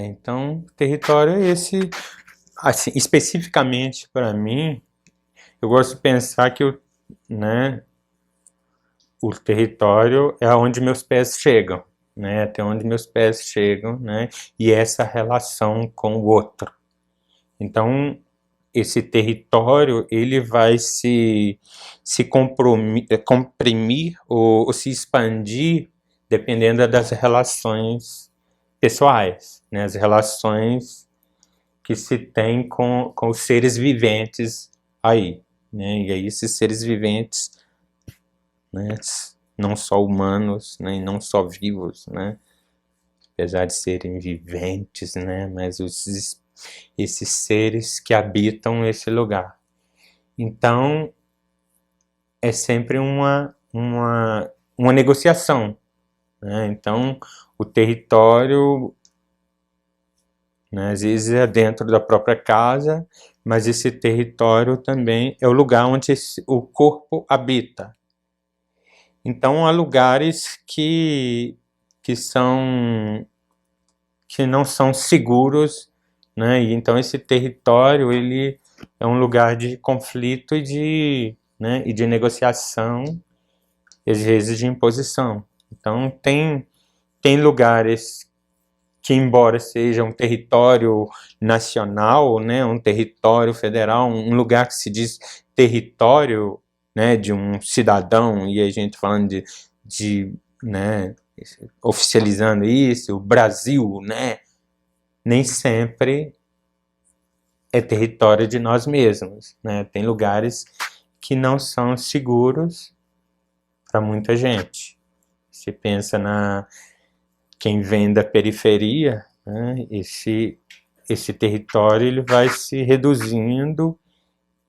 Então, território é esse, assim, especificamente para mim, eu gosto de pensar que né, o território é onde meus pés chegam, né, até onde meus pés chegam, né, e essa relação com o outro. Então, esse território, ele vai se comprimir ou se expandir dependendo das relações pessoais, né, as relações que se tem com os seres viventes aí, né, e aí esses seres viventes, né, não só humanos, né, e não só vivos, né, apesar de serem viventes, né, mas esses seres que habitam esse lugar. Então, é sempre uma negociação, né? Então, o território, né, às vezes é dentro da própria casa, mas esse território também é o lugar onde o corpo habita. Então, há lugares que não são seguros, né? E então esse território, ele é um lugar de conflito né, e de negociação, às vezes de imposição. Então tem lugares que, embora seja um território nacional, né, um território federal, um lugar que se diz território, né, de um cidadão, e a gente falando né, oficializando isso, o Brasil, né, nem sempre é território de nós mesmos, né? Tem lugares que não são seguros para muita gente. Se pensa quem vem da periferia, né? Esse território ele vai se reduzindo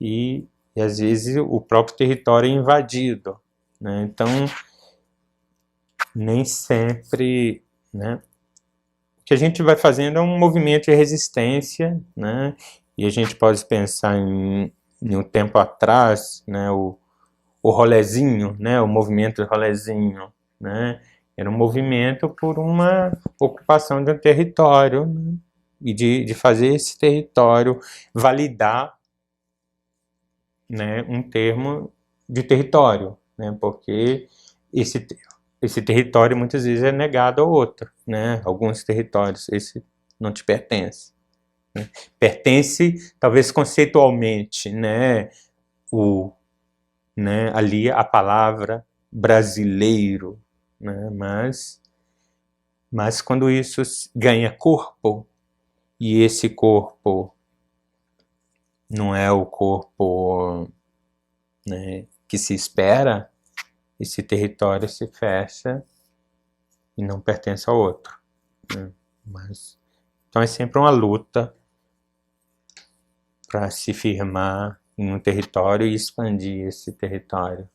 e às vezes o próprio território é invadido, né? Então nem sempre, né? O que a gente vai fazendo é um movimento de resistência, né? E a gente pode pensar em um tempo atrás, né? O rolezinho, né? O movimento do rolezinho, né? Era um movimento por uma ocupação de um território, né? E de fazer esse território validar, né? Um termo de território, né? Porque esse território muitas vezes é negado ao outro, né? Alguns territórios, esse não te pertence, né? Pertence, talvez conceitualmente, né? Né? Ali a palavra brasileiro, né? Mas quando isso ganha corpo, e esse corpo não é o corpo, né, que se espera, esse território se fecha e não pertence ao outro, né? Então é sempre uma luta para se firmar em um território e expandir esse território.